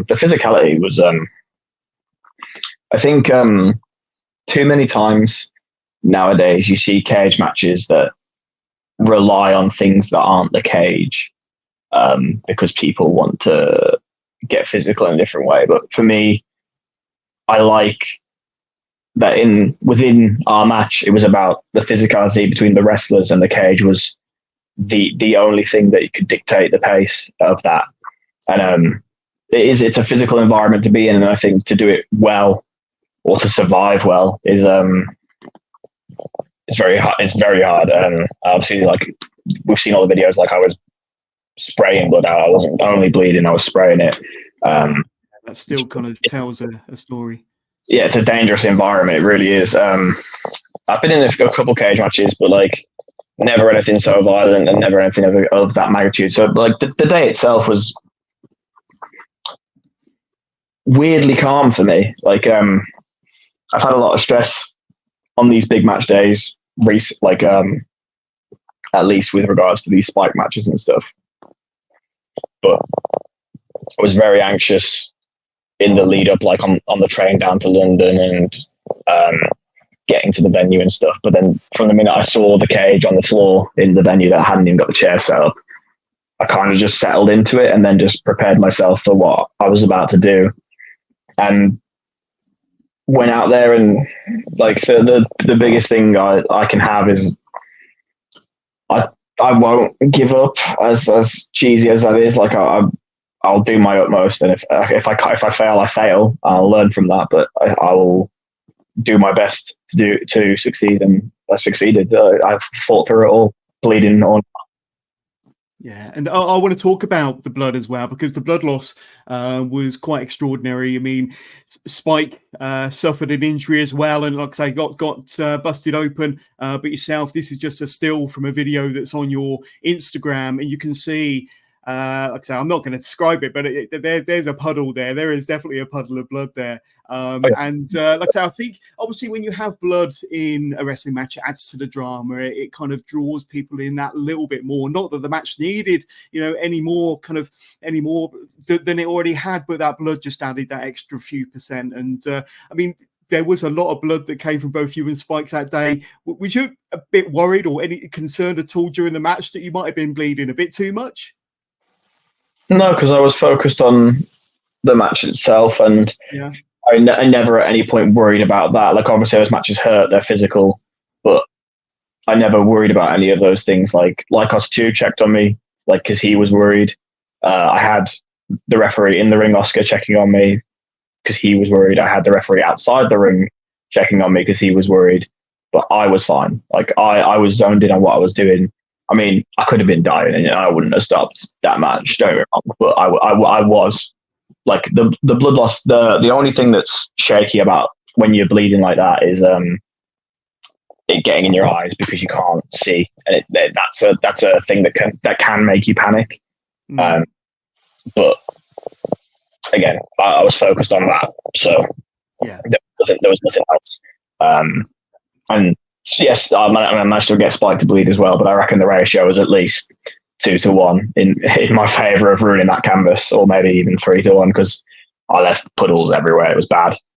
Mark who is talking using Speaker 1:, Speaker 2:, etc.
Speaker 1: the physicality was, I think, too many times nowadays you see cage matches that rely on things that aren't the cage, because people want to get physical in a different way. But for me, I like that within our match, it was about the physicality between the wrestlers, and the cage was the only thing that could dictate the pace of that. And it's a physical environment to be in, and I think to do it well, or to survive well, is it's very hard. It's very hard. Obviously, like, we've seen all the videos. Like, I was spraying blood out. I wasn't only bleeding; I was spraying it.
Speaker 2: That still kind of tells a story.
Speaker 1: Yeah, it's a dangerous environment. It really is. I've been in a couple cage matches, but like never anything so violent, and never anything of that magnitude. So like the day itself was weirdly calm for me. Like, I've had a lot of stress on these big match days, like at least with regards to these Spike matches and stuff. But I was very anxious in the lead up, like on the train down to London, and getting to the venue and stuff. But then from the minute I saw the cage on the floor in the venue that hadn't even got the chair set up, I kind of just settled into it, and then just prepared myself for what I was about to do. And went out there, and like the biggest thing I can have is I won't give up, as cheesy as that is. Like, I'll do my utmost, and if I fail, I fail. I'll learn from that, but I will do my best to succeed, and I succeeded. I've fought through it all, bleeding on.
Speaker 2: Yeah, and I want to talk about the blood as well, because the blood loss was quite extraordinary. I mean, Spike suffered an injury as well, and like I say, got busted open. But yourself, this is just a still from a video that's on your Instagram, and you can see, like I say, I'm not going to describe it, but there's a puddle there. There is definitely a puddle of blood there. And like I say, I think obviously when you have blood in a wrestling match, it adds to the drama. It kind of draws people in that little bit more. Not that the match needed, any more than it already had, but that blood just added that extra few percent. And I mean, there was a lot of blood that came from both you and Spike that day. Was you a bit worried or any concerned at all during the match that you might have been bleeding a bit too much?
Speaker 1: No, because I was focused on the match itself, and
Speaker 2: yeah.
Speaker 1: I never at any point worried about that. Like, obviously those matches hurt, they're physical, but I never worried about any of those things. Like Lykos 2 checked on me, like, because he was worried. I had the referee in the ring, Oscar, checking on me because he was worried. I had the referee outside the ring checking on me because he was worried, but I was fine. Like, I was zoned in on what I was doing. I mean, I could have been dying, and I wouldn't have stopped that match. Don't get me wrong, but I was like the blood loss. The only thing that's shaky about when you're bleeding like that is it getting in your eyes because you can't see, and that's a thing that can make you panic. But again, I was focused on that, so
Speaker 2: yeah,
Speaker 1: there was nothing else. And yes, I managed to get Spike to bleed as well, but I reckon the ratio was at least 2-1 in my favour of ruining that canvas, or maybe even 3-1, because I left puddles everywhere. It was bad.